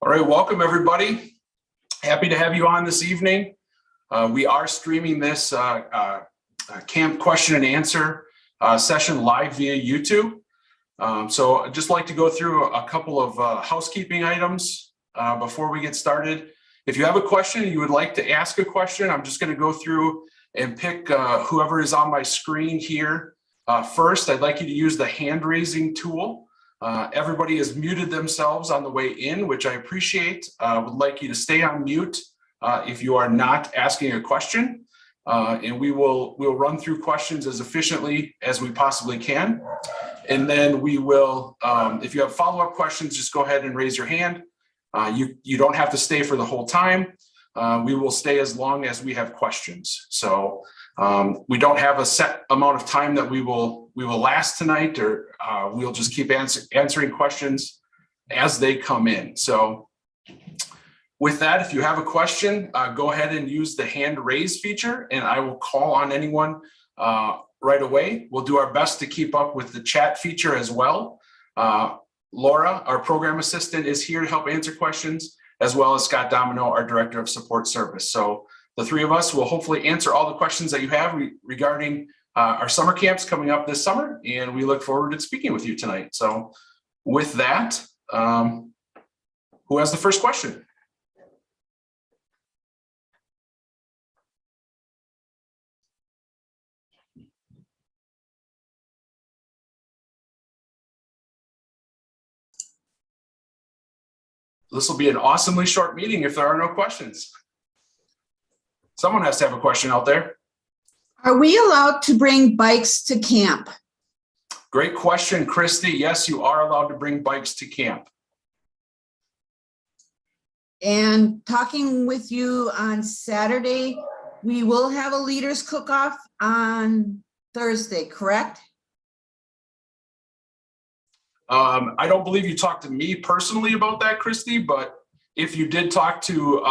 All right, welcome everybody. Happy to have you on this evening. We are streaming this camp question and answer session live via YouTube. So I'd just like to go through a couple of housekeeping items before we get started. If you have a question, you would like to ask a question, I'm just going to go through and pick whoever is on my screen here. First, I'd like you to use the hand raising tool. Everybody has muted themselves on the way in, which I appreciate. Would like you to stay on mute if you are not asking a question, and we'll run through questions as efficiently as we possibly can. And then we will, if you have follow-up questions, just go ahead and raise your hand. You don't have to stay for the whole time. We will stay as long as we have questions. So we don't have a set amount of time that we will last tonight, or we'll just keep answering questions as they come in. So with that, if you have a question, go ahead and use the hand raise feature and I will call on anyone right away. We'll do our best to keep up with the chat feature as well. Laura, our program assistant, is here to help answer questions, as well as Scott Domino, our director of support service. So the three of us will hopefully answer all the questions that you have regarding our summer camps coming up this summer, and we look forward to speaking with you tonight. So with that, who has the first question? This will be an awesomely short meeting if there are no questions. Someone has to have a question out there. Are we allowed to bring bikes to camp? Great question, Christy. Yes, you are allowed to bring bikes to camp. And talking with you on Saturday, we will have a leaders cook-off on Thursday, correct? I don't believe you talked to me personally about that, Christy, but if you did talk to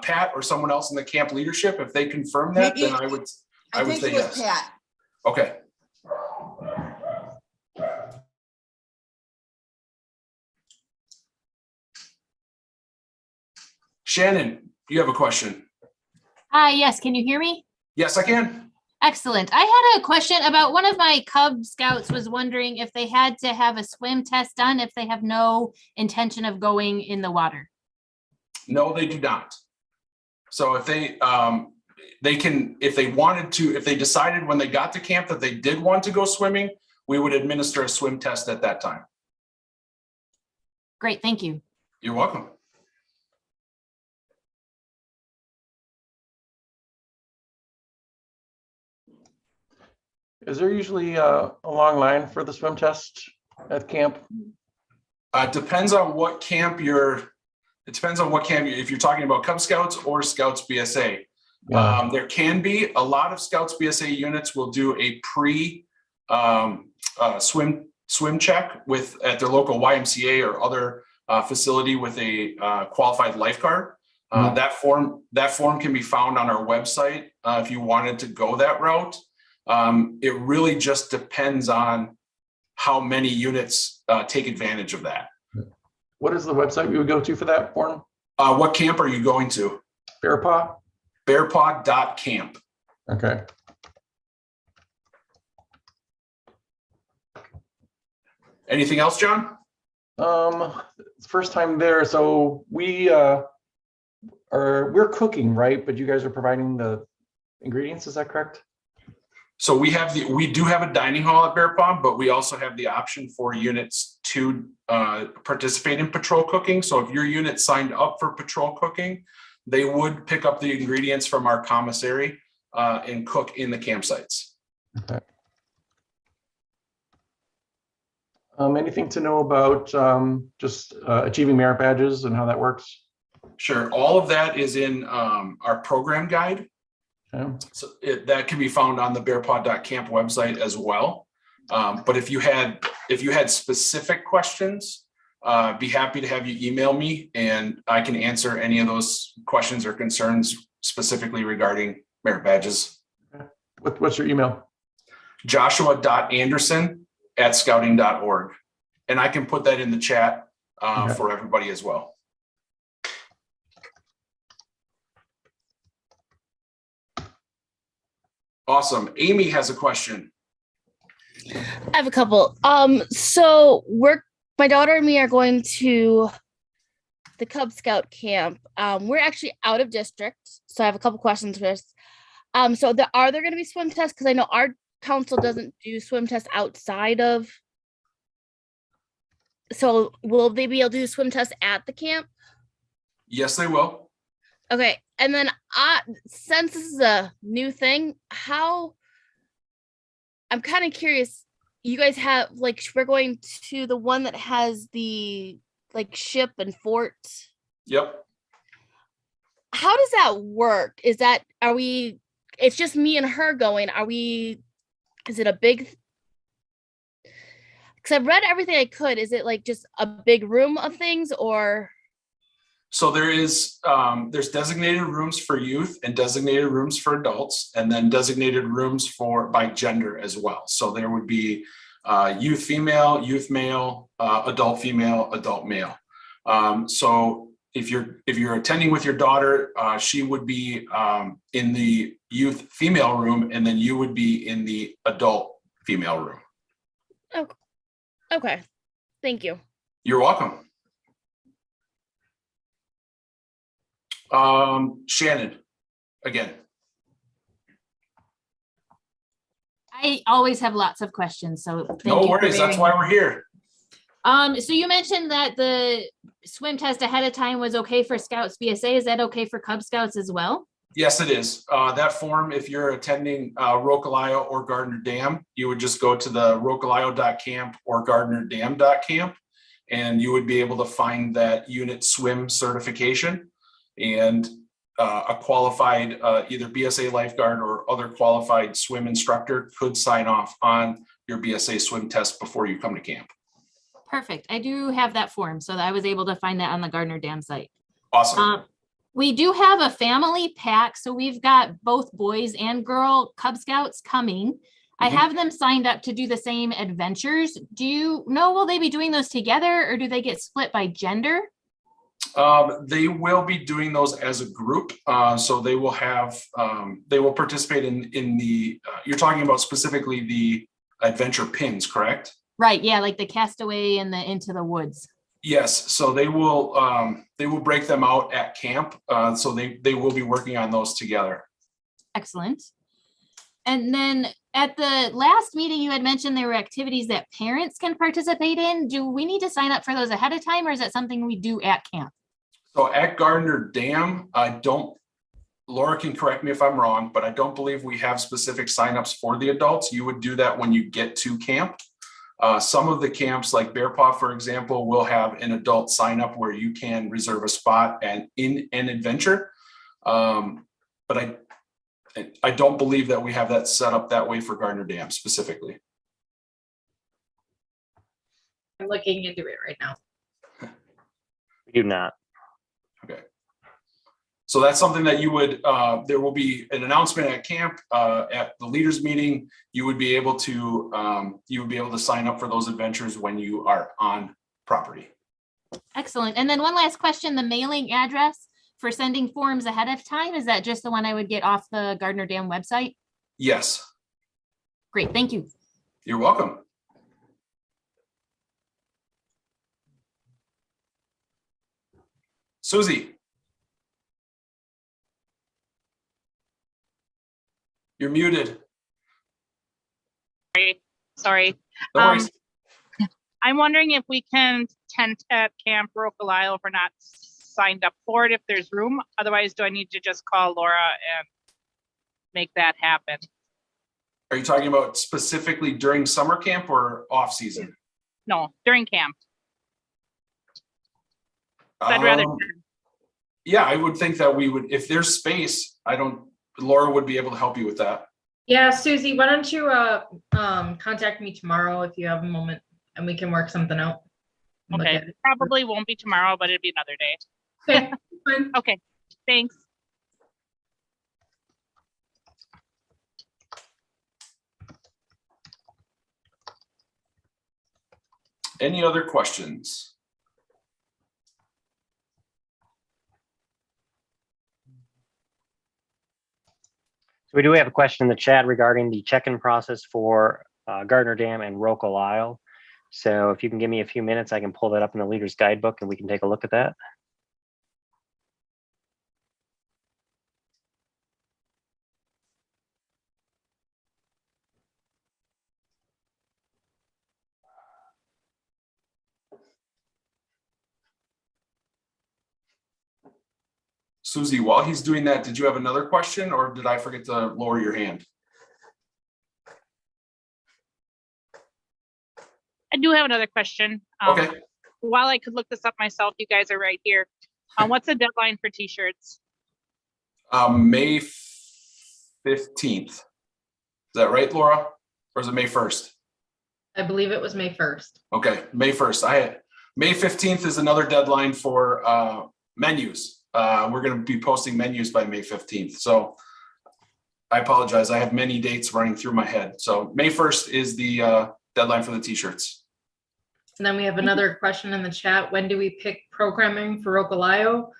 Pat or someone else in the camp leadership, if they confirm that, then I would say yes. Pat. Okay. Shannon, you have a question? Yes, can you hear me? Yes, I can. Excellent. I had a question about one of my Cub Scouts was wondering if they had to have a swim test done if they have no intention of going in the water. No, they do not. So if they can, if they wanted to, if they decided when they got to camp that they did want to go swimming, we would administer a swim test at that time. Great, thank you. You're welcome. Is there usually a long line for the swim test at camp? Depends on what camp you're, it depends on what camp, if you're talking about Cub Scouts or Scouts BSA. Yeah. There can be, a lot of Scouts BSA units will do a pre swim check at their local YMCA or other facility with a qualified lifeguard. That form can be found on our website if you wanted to go that route. It really just depends on how many units take advantage of that. What is the website we would go to for that form? What camp are you going to? Bearpaw? Bearpaw.camp. Okay. Anything else, John? It's first time there. So we're cooking, right? But you guys are providing the ingredients, is that correct? So we do have a dining hall at Bearpaw, but we also have the option for units to participate in patrol cooking. So if your unit signed up for patrol cooking, they would pick up the ingredients from our commissary and cook in the campsites. Okay. Anything to know about just achieving merit badges and how that works? Sure. All of that is in our program guide. Okay. So that can be found on the bearpaw.camp website as well. But if you had specific questions, be happy to have you email me and I can answer any of those questions or concerns specifically regarding merit badges. What's your email? Joshua.Anderson@scouting.org. And I can put that in the chat for everybody as well. Awesome. Amy has a question. I have a couple. So my daughter and me are going to the Cub Scout camp. We're actually out of district, so I have a couple questions for this. So are there going to be swim tests? Because I know our council doesn't do swim tests outside of. So will they be able to do swim tests at the camp? Yes, they will. Okay, and then since this is a new thing, I'm kind of curious. You guys have we're going to the one that has the ship and fort. Yep. How does that work? It's just me and her going. Is it a big? Because I've read everything I could. Is it just a big room of things or? So there's designated rooms for youth and designated rooms for adults, and then designated rooms by gender as well. So there would be youth female, youth male, adult female, adult male. So if you're attending with your daughter, she would be in the youth female room, and then you would be in the adult female room. Okay, thank you. You're welcome. Shannon, again. I always have lots of questions, so thank No you for worries, that's bearing why with we're here. So you mentioned that the swim test ahead of time was okay for Scouts BSA. Is that okay for Cub Scouts as well? Yes, it is. That form, if you're attending Rocolio or Gardner Dam, you would just go to the rocolio.camp or gardnerdam.camp, and you would be able to find that unit swim certification, and a qualified either BSA lifeguard or other qualified swim instructor could sign off on your BSA swim test before you come to camp. Perfect. I do have that form, so that I was able to find that on the Gardner Dam site. Awesome. We do have a family pack, so we've got both boys and girl Cub Scouts coming. I have them signed up to do the same adventures. Do you know, will they be doing those together, or do they get split by gender? They will be doing those as a group. So they will participate in the, you're talking about specifically the adventure pins, correct? Right, yeah, like the Castaway and the Into the Woods. Yes, so they will break them out at camp. So they will be working on those together. Excellent. And then at the last meeting, you had mentioned there were activities that parents can participate in. Do we need to sign up for those ahead of time, or is that something we do at camp? So at Gardner Dam, Laura can correct me if I'm wrong, but I don't believe we have specific signups for the adults. You would do that when you get to camp. Some of the camps like Bear Paw, for example, will have an adult sign up where you can reserve a spot and in an adventure. But I don't believe that we have that set up that way for Gardner Dam specifically. I'm looking into it right now. We do not. Okay. So that's something that you would, there will be an announcement at camp, at the leaders meeting. You would be able to sign up for those adventures when you are on property. Excellent. And then one last question, the mailing address for sending forms ahead of time, is that just the one I would get off the Gardner Dam website? Yes. Great, thank you. You're welcome. Susie. You're muted. Sorry. No worries. I'm wondering if we can tent at Camp Rocolio if we're not signed up for it, if there's room. Otherwise, do I need to just call Laura and make that happen? Are you talking about specifically during summer camp or off season? No, during camp. I'd rather. Yeah, I would think that we would, if there's space, Laura would be able to help you with that. Yeah, Susie, why don't you contact me tomorrow if you have a moment and we can work something out. Look Okay, at it. probably won't be tomorrow, but it'd be another day. Okay, fine. Okay, thanks. Any other questions? So we do have a question in the chat regarding the check-in process for Gardner Dam and Rocal Isle. So if you can give me a few minutes, I can pull that up in the Leader's Guidebook and we can take a look at that. Susie, while he's doing that, did you have another question or did I forget to lower your hand? I do have another question. Okay. While I could look this up myself, you guys are right here. What's the deadline for t-shirts? May 15th. Is that right, Laura? Or is it May 1st? I believe it was May 1st. Okay, May 1st. May 15th is another deadline for menus. We're going to be posting menus by May 15th. So I apologize. I have many dates running through my head. So May 1st is the deadline for the t-shirts. And then we have another question in the chat. When do we pick programming for Rocal Isle?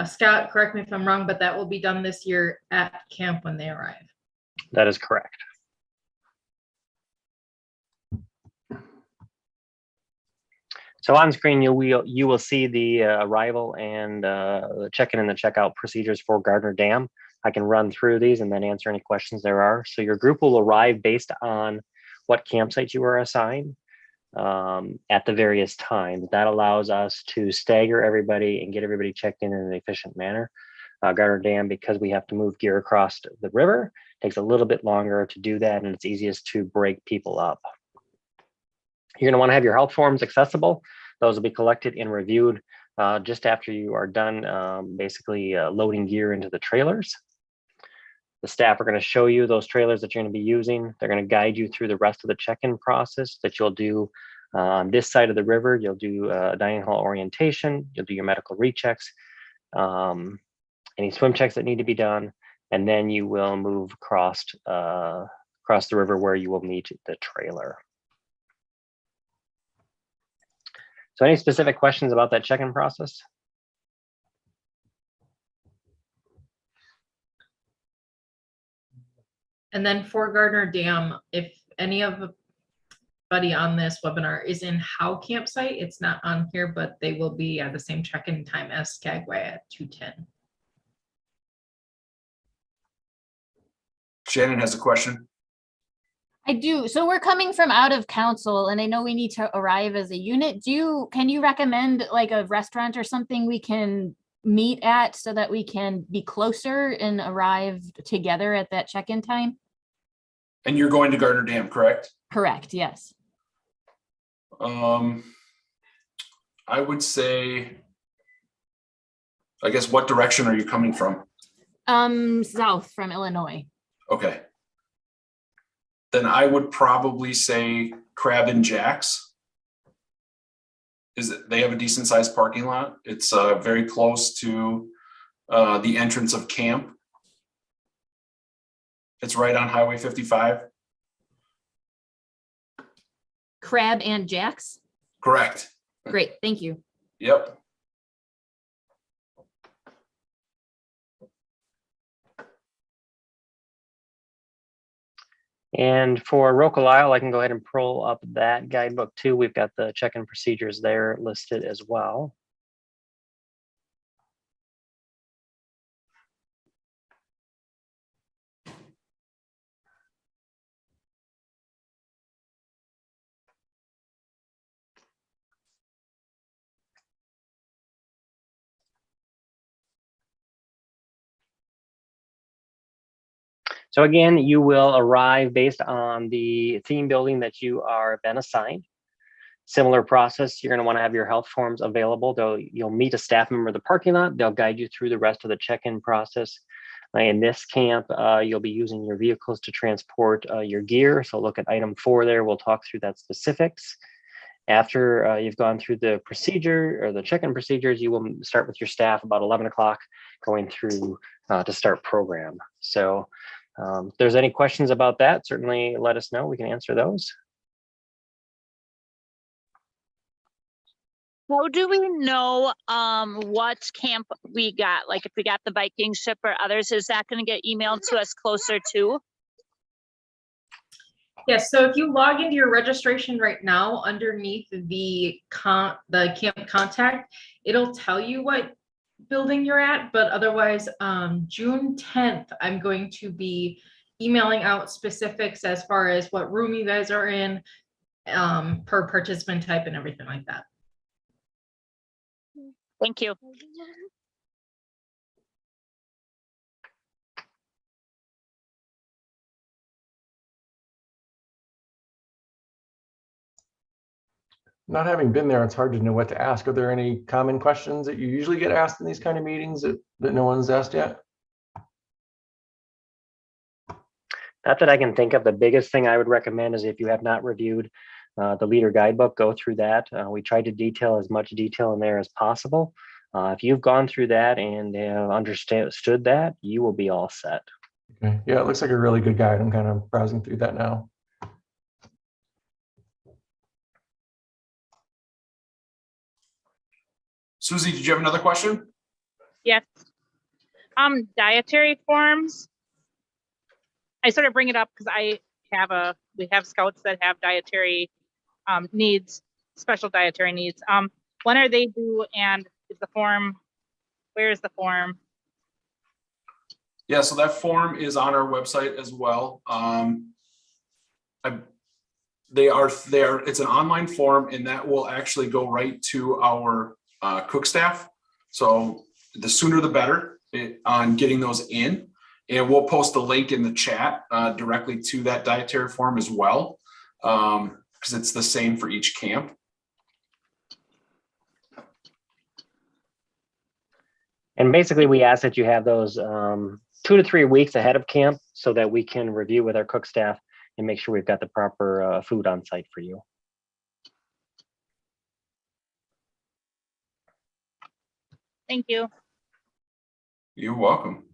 Scott, correct me if I'm wrong, but that will be done this year at camp when they arrive. That is correct. So on screen, you will see the arrival and the check-in and the checkout procedures for Gardner Dam. I can run through these and then answer any questions there are. So your group will arrive based on what campsite you are assigned at the various times. That allows us to stagger everybody and get everybody checked in an efficient manner. Gardner Dam, because we have to move gear across the river, takes a little bit longer to do that, and it's easiest to break people up. You're going to want to have your health forms accessible. Those will be collected and reviewed just after you are done basically loading gear into the trailers. The staff are going to show you those trailers that you're going to be using. They're going to guide you through the rest of the check-in process that you'll do on this side of the river. You'll do dining hall orientation. You'll do your medical rechecks, any swim checks that need to be done, and then you will move across the river where you will meet the trailer. So any specific questions about that check-in process? And then for Gardner Dam, if anybody on this webinar is in Howe campsite, it's not on here, but they will be at the same check-in time as Skagway at 2:10. Shannon has a question. I do. So we're coming from out of council and I know we need to arrive as a unit. Can you recommend like a restaurant or something we can meet at so that we can be closer and arrive together at that check-in time? And you're going to Gardner Dam, correct? Correct, yes. I would say, I guess, what direction are you coming from? South from Illinois. Okay. Then I would probably say Crab and Jack's. They have a decent sized parking lot. It's very close to the entrance of camp. It's right on Highway 55. Crab and Jack's? Correct. Great, thank you. Yep. And for Rocal Isle, I can go ahead and pull up that guidebook too. We've got the check-in procedures there listed as well. So again, you will arrive based on the theme building that you are been assigned. Similar process, you're going to want to have your health forms available. You'll meet a staff member in the parking lot. They'll guide you through the rest of the check-in process. In this camp, you'll be using your vehicles to transport your gear. So look at item 4 there. We'll talk through that specifics. After you've gone through the procedure or the check-in procedures, you will start with your staff about 11 o'clock going through to start program. So if there's any questions about that, certainly let us know. We can answer those. How do we know what camp we got? Like if we got the Viking ship or others, is that going to get emailed to us closer to? Yes, so if you log into your registration right now, underneath the camp contact, it'll tell you what building you're at, but otherwise, June 10th, I'm going to be emailing out specifics as far as what room you guys are in, per participant type and everything like that. Thank you. Not having been there, it's hard to know what to ask. Are there any common questions that you usually get asked in these kind of meetings that no one's asked yet? Not that I can think of. The biggest thing I would recommend is if you have not reviewed the leader guidebook, go through that. We tried to detail as much detail in there as possible. If you've gone through that and understood that, you will be all set. Okay. Yeah, it looks like a really good guide. I'm kind of browsing through that now. Susie, did you have another question? Yes. Dietary forms. I sort of bring it up because we have scouts that have dietary needs, special dietary needs. When are they due, and is the form, where is the form? Yeah, so that form is on our website as well. It's an online form, and that will actually go right to our cook staff. So the sooner the better on getting those in. And we'll post a link in the chat directly to that dietary form as well, because it's the same for each camp. And basically, we ask that you have those 2 to 3 weeks ahead of camp so that we can review with our cook staff and make sure we've got the proper food on site for you. Thank you. You're welcome.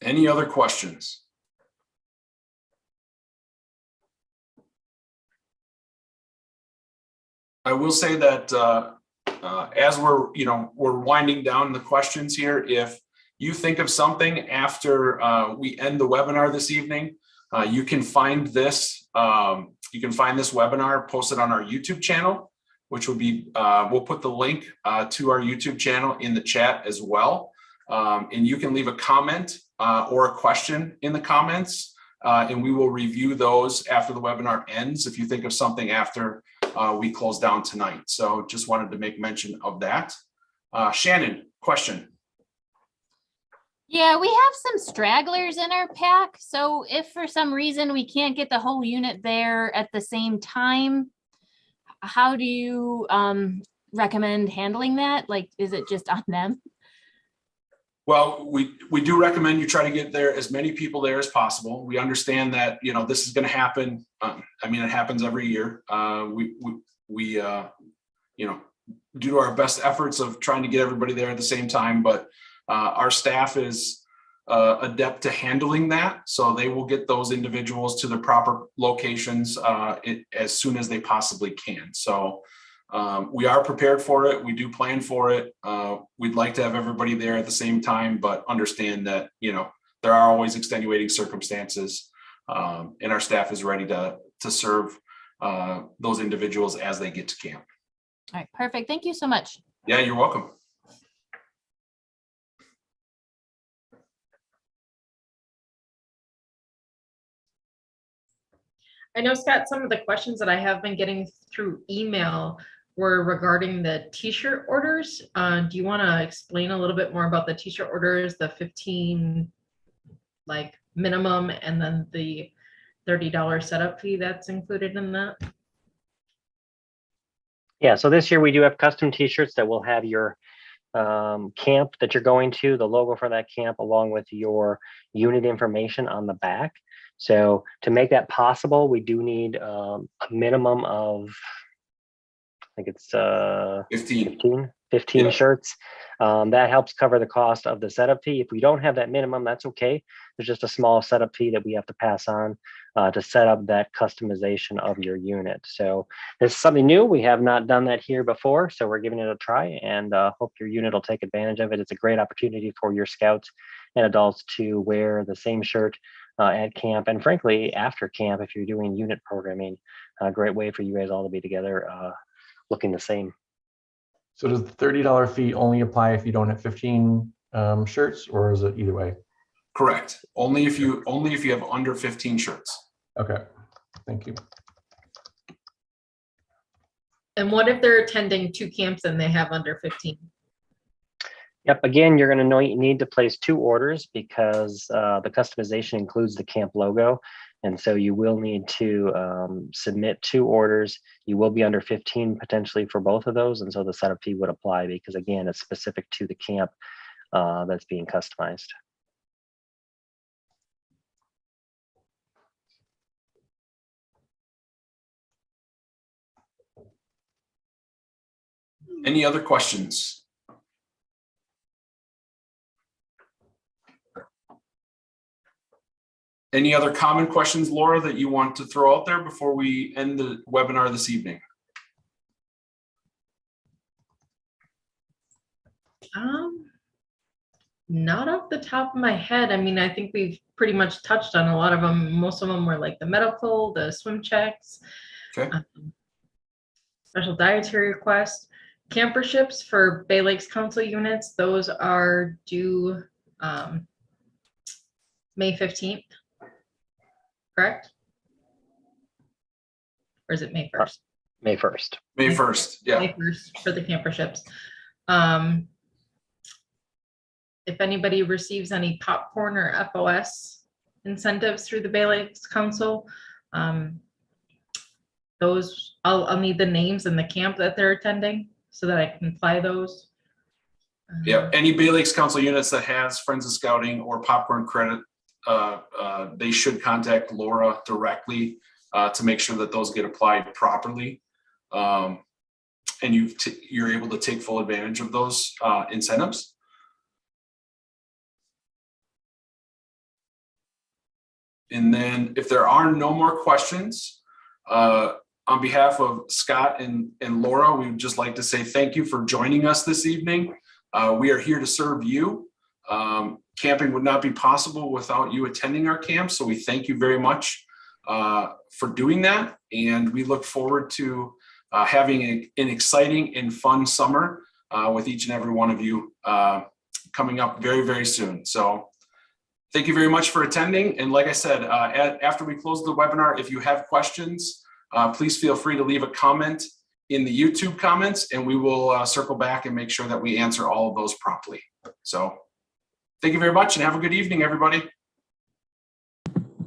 Any other questions? I will say that as we're winding down the questions here, if you think of something after we end the webinar this evening, you can find this webinar posted on our YouTube channel, which will be, we'll put the link to our YouTube channel in the chat as well. And you can leave a comment or a question in the comments, and we will review those after the webinar ends if you think of something after we close down tonight. So just wanted to make mention of that. Shannon, question. Yeah, we have some stragglers in our pack. So if for some reason we can't get the whole unit there at the same time, how do you recommend handling that? Like, is it just on them? Well, we do recommend you try to get there as many people there as possible. We understand that, this is going to happen. It happens every year. We do our best efforts of trying to get everybody there at the same time, but our staff is adept to handling that. So they will get those individuals to the proper locations as soon as they possibly can. So we are prepared for it. We do plan for it. We'd like to have everybody there at the same time, but understand that, there are always extenuating circumstances, and our staff is ready to serve those individuals as they get to camp. All right, perfect. Thank you so much. Yeah, you're welcome. I know, Scott, some of the questions that I have been getting through email were regarding the t-shirt orders. Do you want to explain a little bit more about the t-shirt orders, the 15 minimum, and then the $30 setup fee that's included in that? Yeah, so this year we do have custom t-shirts that will have your camp that you're going to, the logo for that camp, along with your unit information on the back. So to make that possible, we do need a minimum of think it's 15. 15 Yeah. shirts. That helps cover the cost of the setup fee. If we don't have that minimum, that's okay. There's just a small setup fee that we have to pass on to set up that customization of your unit. So this is something new. We have not done that here before, so we're giving it a try, and hope your unit will take advantage of it. It's a great opportunity for your scouts and adults to wear the same shirt at camp, and frankly, after camp, if you're doing unit programming, a great way for you guys all to be together looking the same. So does the $30 fee only apply if you don't have 15 shirts, or is it either way? Correct. Only if you have under 15 shirts. Okay, thank you. And what if they're attending 2 camps and they have under 15? Yep, again, you're going to need to place 2 orders because the customization includes the camp logo. And so you will need to submit 2 orders. You will be under 15 potentially for both of those. And so the setup fee would apply because, again, it's specific to the camp that's being customized. Any other questions? Any other common questions, Laura, that you want to throw out there before we end the webinar this evening? Not off the top of my head. I mean, I think we've pretty much touched on a lot of them. Most of them were like the medical, the swim checks, Okay. Special dietary requests, camperships for Bay Lakes Council units. Those are due May 15th. Correct? Or is it May 1st? May 1st. May 1st, yeah. May 1st for the camperships. If anybody receives any popcorn or FOS incentives through the Bay Lakes Council, those I'll need the names and the camp that they're attending so that I can apply those. Yeah, any Bay Lakes Council units that has Friends of Scouting or popcorn credit, they should contact Laura directly to make sure that those get applied properly. And you're able to take full advantage of those incentives. And then if there are no more questions, on behalf of Scott and Laura, we would just like to say thank you for joining us this evening. We are here to serve you. Camping would not be possible without you attending our camp, so we thank you very much for doing that. And we look forward to having an exciting and fun summer with each and every one of you coming up very, very soon. So thank you very much for attending. And like I said, after we close the webinar, if you have questions, please feel free to leave a comment in the YouTube comments, and we will circle back and make sure that we answer all of those promptly. So thank you very much and have a good evening, everybody.